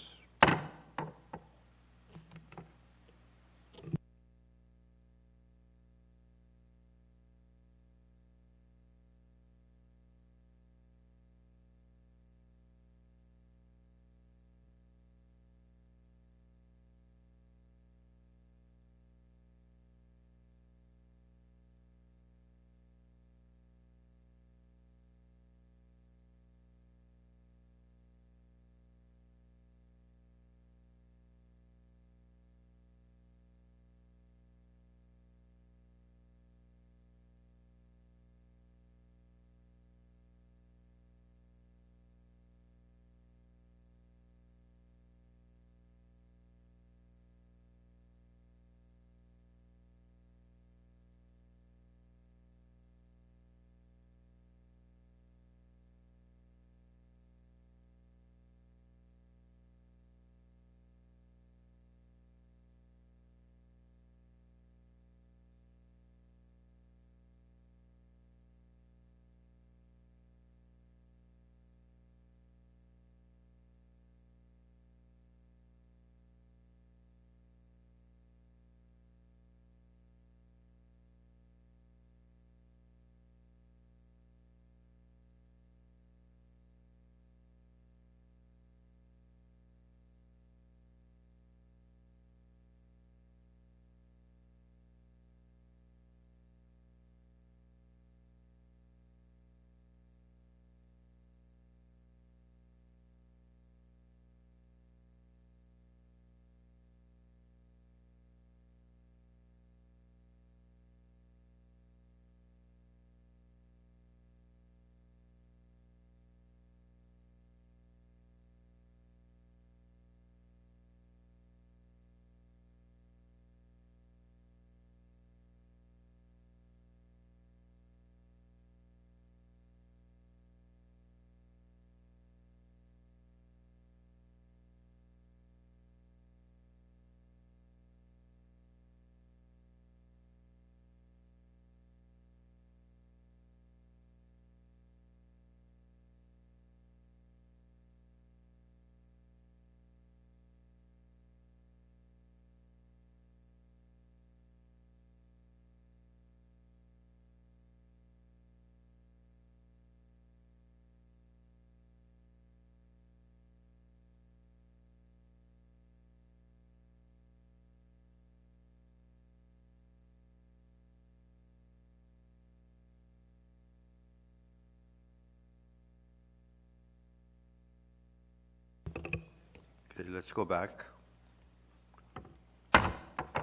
Okay, let's go back.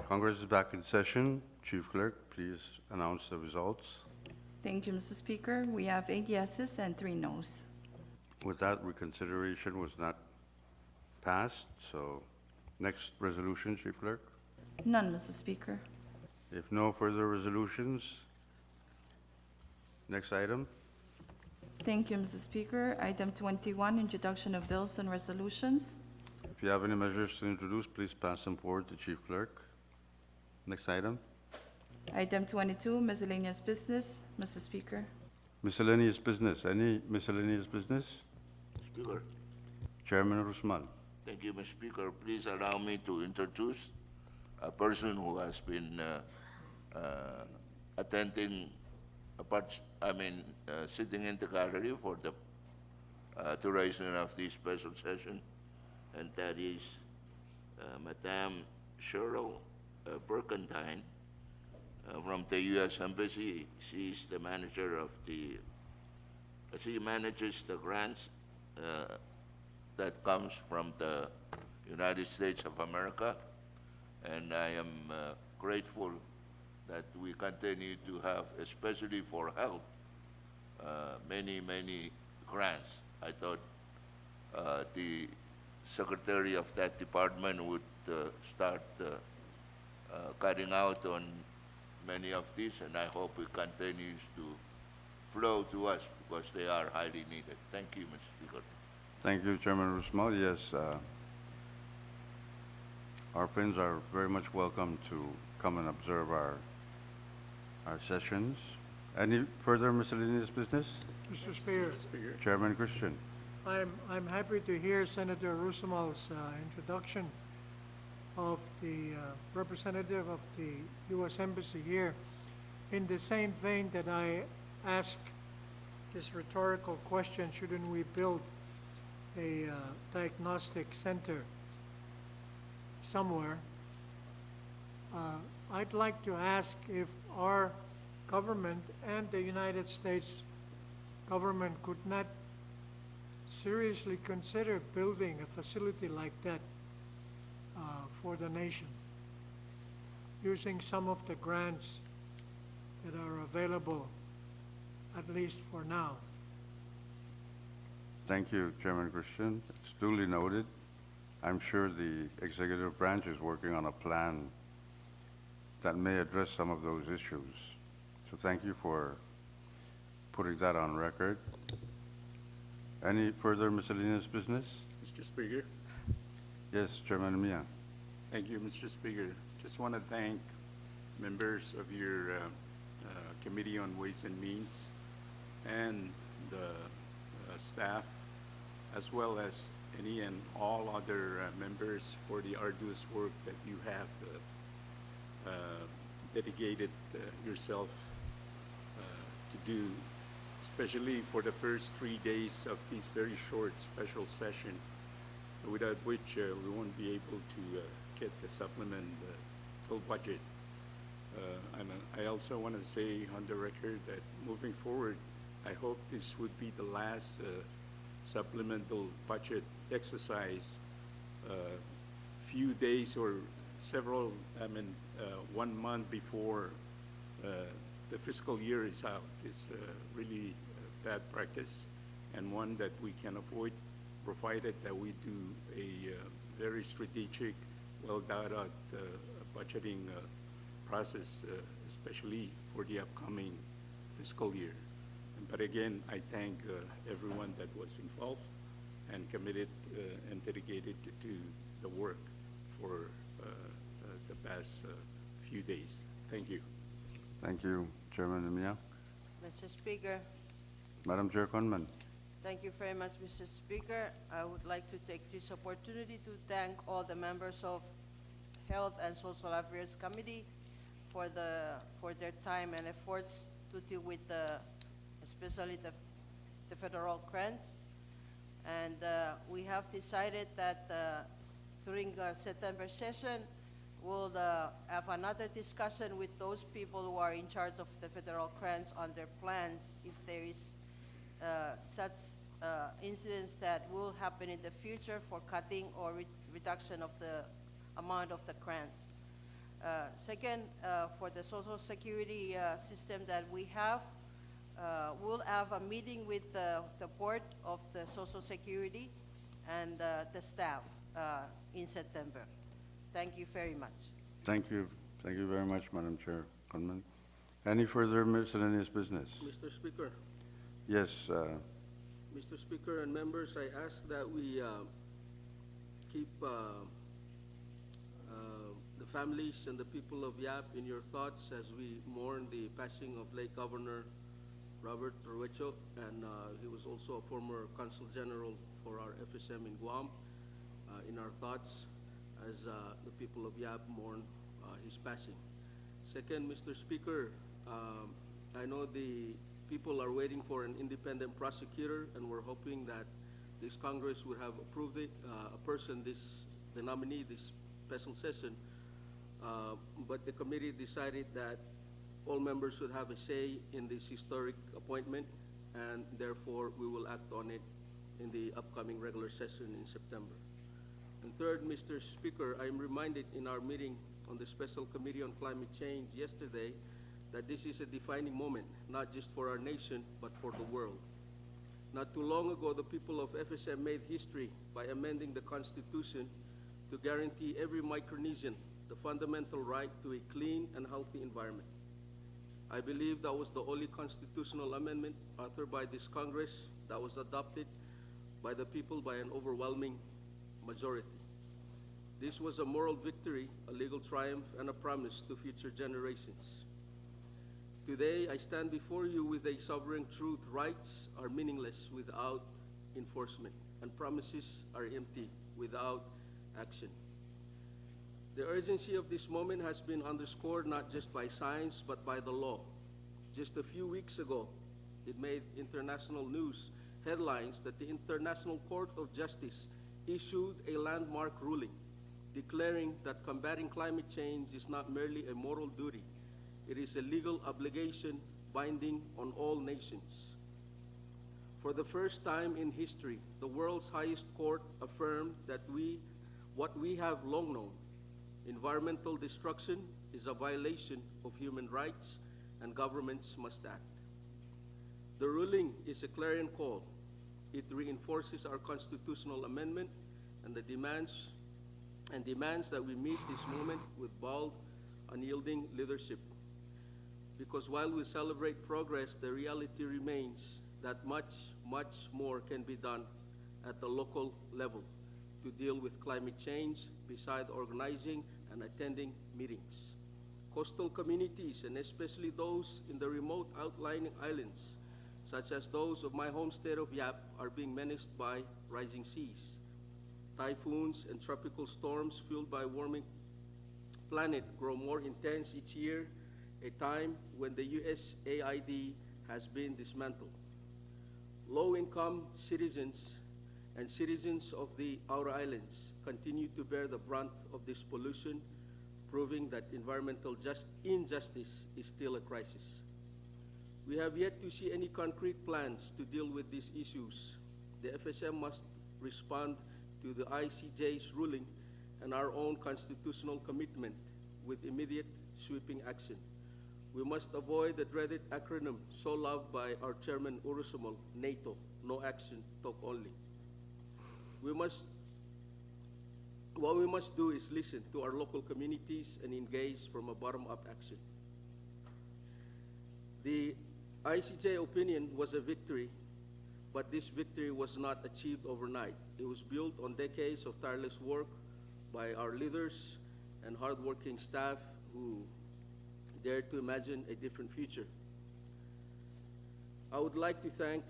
Congress is back in session. Chief Clerk, please announce the results. Thank you, Mr. Speaker. We have 8 yeses and 3 noes. With that, reconsideration was not passed, so next resolution, Chief Clerk. None, Mr. Speaker. If no further resolutions, next item. Thank you, Mr. Speaker. Item 21, introduction of bills and resolutions. If you have any measures to introduce, please pass them forward to Chief Clerk. Next item. Item 22, miscellaneous business. Mr. Speaker. Miscellaneous business. Any miscellaneous business? Speaker. Chairman Rusmal. Thank you, Mr. Speaker. Please allow me to introduce a person who has been attending, sitting in the gallery for the duration of this special session, and that is Madame Cheryl Burkentine from the U.S. Embassy. She is the manager of she manages the grants that comes from the United States of America, and I am grateful that we continue to have, especially for health, many, many grants. I thought the secretary of that department would start cutting out on many of these, and I hope it continues to flow to us because they are highly needed. Thank you, Mr. Speaker. Thank you, Chairman Rusmal. Yes, our friends are very much welcome to come and observe our sessions. Any further miscellaneous business? Mr. Speaker, Chairman Christian. I'm happy to hear Senator Rusamal's introduction of the representative of the U.S. Embassy here. In the same vein that I ask this rhetorical question, shouldn't we build a diagnostic center somewhere? I'd like to ask if our government and the United States government could not seriously consider building a facility like that for the nation, using some of the grants that are available, at least for now. Thank you, Chairman Christian. It's duly noted. I'm sure the executive branch is working on a plan that may address some of those issues. So thank you for putting that on record. Any further miscellaneous business? Mr. Speaker. Yes, Chairman Mia. Thank you, Mr. Speaker. Just want to thank members of your Committee on Ways and Means and the staff, as well as any and all other members for the arduous work that you have dedicated yourself to do, especially for the first 3 days of this very short special session, without which we won't be able to get the supplemental budget. And I also want to say on the record that moving forward, I hope this would be the last supplemental budget exercise few days or several, 1 month before the fiscal year is out. It's really bad practice, and one that we can avoid, provided that we do a very strategic, well thought out budgeting process, especially for the upcoming fiscal year. But again, I thank everyone that was involved and committed and dedicated to the work for the past few days. Thank you. Thank you, Chairman Mia. Mr. Speaker, Madam Chair Conman. thank you very much, Mr. Speaker. I would like to take this opportunity to thank all the members of Health and Social Affairs Committee for their time and efforts to deal with especially the federal grants. And we have decided that during the September session, we'll have another discussion with those people who are in charge of the federal grants on their plans if there is such incidents that will happen in the future for cutting or reduction of the amount of the grants. Second, for the Social Security system that we have, we'll have a meeting with the board of the Social Security and the staff in September. Thank you very much. Thank you. Thank you very much, Madam Chair Conman. Any further miscellaneous business? Mr. Speaker, Yes, Mr. Speaker and members, I ask that we keep the families and the people of Yap in your thoughts as we mourn the passing of late Governor Robert Ruecho, and he was also a former Consul General for our FSM in Guam. In our thoughts as the people of Yap mourn his passing. Second, Mr. Speaker, I know the people are waiting for an independent prosecutor, and we're hoping that this Congress would have approved it, the nominee this special session. But the committee decided that all members should have a say in this historic appointment, and therefore we will act on it in the upcoming regular session in September. And third, Mr. Speaker, I am reminded in our meeting on the Special Committee on Climate Change yesterday that this is a defining moment, not just for our nation, but for the world. Not too long ago, the people of FSM made history by amending the Constitution to guarantee every Micronesian the fundamental right to a clean and healthy environment. I believe that was the only constitutional amendment authored by this Congress that was adopted by the people by an overwhelming majority. This was a moral victory, a legal triumph, and a promise to future generations. Today, I stand before you with a sovereign truth. Rights are meaningless without enforcement, and promises are empty without action. The urgency of this moment has been underscored not just by science, but by the law. Just a few weeks ago, it made international news headlines that the International Court of Justice issued a landmark ruling declaring that combating climate change is not merely a moral duty, it is a legal obligation binding on all nations. For the first time in history, the world's highest court affirmed that what we have long known, environmental destruction is a violation of human rights and governments must act. The ruling is a clarion call. It reinforces our constitutional amendment and demands that we meet this moment with bold, unyielding leadership. Because while we celebrate progress, the reality remains that much, much more can be done at the local level to deal with climate change beside organizing and attending meetings. Coastal communities, and especially those in the remote outlying islands, such as those of my home state of Yap, are being menaced by rising seas. Typhoons and tropical storms fueled by a warming planet grow more intense each year, a time when the USAID has been dismantled. Low-income citizens and citizens of the outer islands continue to bear the brunt of this pollution, proving that environmental injustice is still a crisis. We have yet to see any concrete plans to deal with these issues. The FSM must respond to the ICJ's ruling and our own constitutional commitment with immediate sweeping action. We must avoid the dreaded acronym so loved by our chairman Urusumol, NATO, no action, talk only. What we must do is listen to our local communities and engage from a bottom-up action. The ICJ opinion was a victory, but this victory was not achieved overnight. It was built on decades of tireless work by our leaders and hardworking staff who dared to imagine a different future. I would like to thank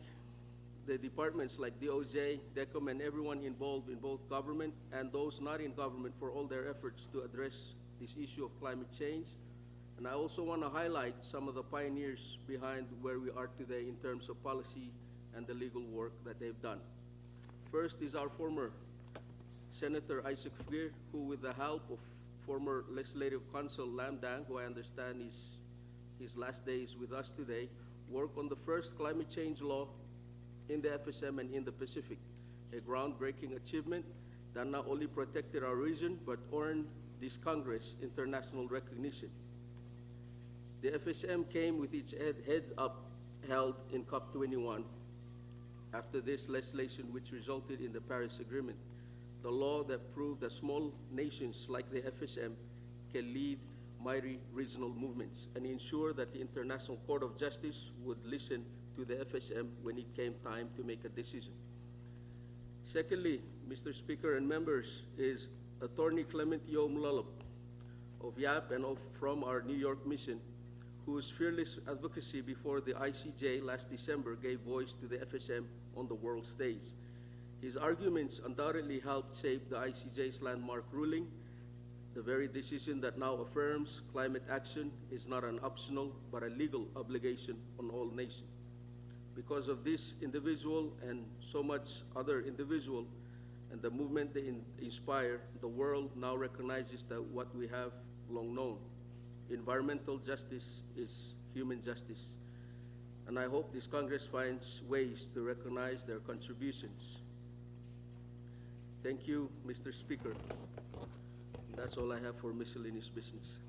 the departments like DOJ, DECOM, and everyone involved in both government and those not in government for all their efforts to address this issue of climate change. And I also want to highlight some of the pioneers behind where we are today in terms of policy and the legal work that they've done. First is our former Senator Isaac Fguir, who with the help of former Legislative Counsel Lam Dang, who I understand is his last days with us today, worked on the first climate change law in the FSM and in the Pacific, a groundbreaking achievement that not only protected our region, but earned this Congress international recognition. The FSM came with its head up held in COP21 after this legislation, which resulted in the Paris Agreement, the law that proved that small nations like the FSM can lead mighty regional movements and ensure that the International Court of Justice would listen to the FSM when it came time to make a decision. Secondly, Mr. Speaker and members, is Attorney Clement Yo Mlalop of YAP and from our New York mission, whose fearless advocacy before the ICJ last December gave voice to the FSM on the world stage. His arguments undoubtedly helped shape the ICJ's landmark ruling, the very decision that now affirms climate action is not an optional but a legal obligation on all nations. Because of this individual and so much other individual and the movement they inspire, the world now recognizes that what we have long known. Environmental justice is human justice. And I hope this Congress finds ways to recognize their contributions. Thank you, Mr. Speaker. That's all I have for miscellaneous business.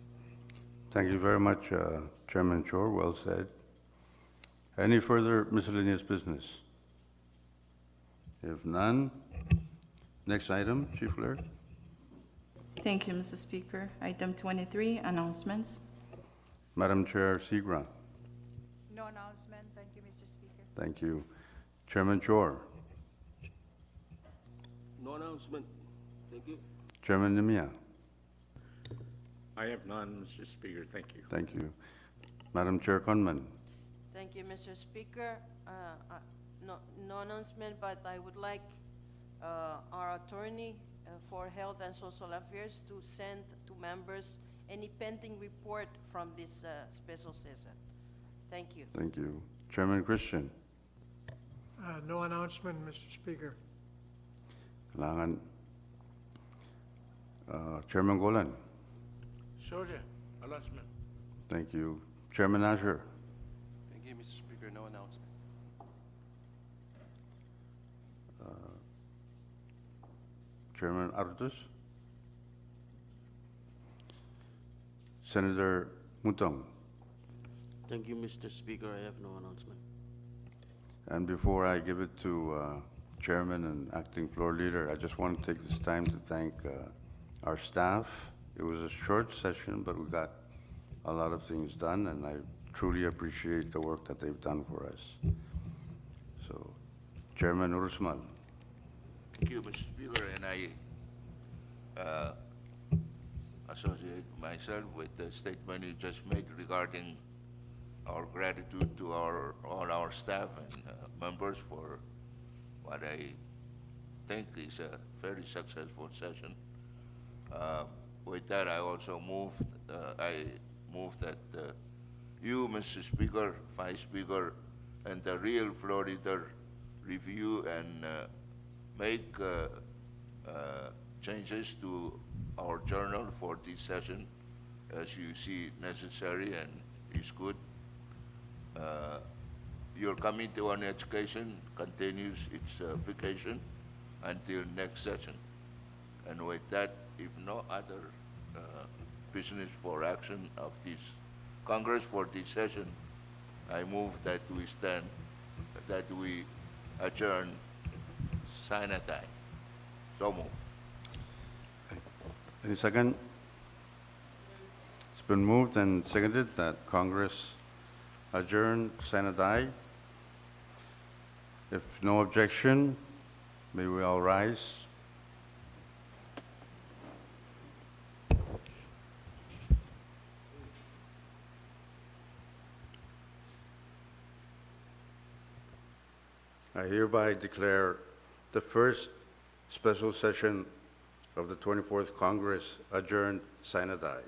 Thank you very much, Chairman Chor, well said. Any further miscellaneous business? If none, next item, Chief Clerk. Thank you, Mr. Speaker. Item 23, announcements. Madam Chair Segra. No announcement. Thank you, Mr. Speaker. Thank you. Chairman Chor. No announcement. Thank you. Chairman Nemia. I have none, Mr. Speaker, thank you. Thank you. Madam Chair Conman. Thank you, Mr. Speaker. No announcement, but I would like our attorney for Health and Social Affairs to send to members any pending report from this special session. Thank you. Thank you. Chairman Christian. No announcement, Mr. Speaker. Kailangan. Chairman Golan. Soldier, announcement. Thank you. Chairman Asher. Thank you, Mr. Speaker. No announcement. Chairman Artus. Senator Mutong. Thank you, Mr. Speaker. I have no announcement. And before I give it to Chairman and Acting Floor Leader, I just want to take this time to thank our staff. It was a short session, but we got a lot of things done, and I truly appreciate the work that they've done for us. So, Chairman Urusmal. Thank you, Mr. Speaker, and I associate myself with the statement you just made regarding our gratitude to all our staff and members for what I think is a very successful session. With that, I also move that you, Mr. Speaker, Vice Speaker, and the real floor leader review and make changes to our journal for this session as you see necessary and is good. Your Committee on Education continues its vacation until next session. And with that, if no other business for action of this Congress for this session, I move that we adjourn sine die. So move. Any second? It's been moved and seconded that Congress adjourn sine die. If no objection, may we all rise. I hereby declare the first special session of the 24th Congress adjourned sine die.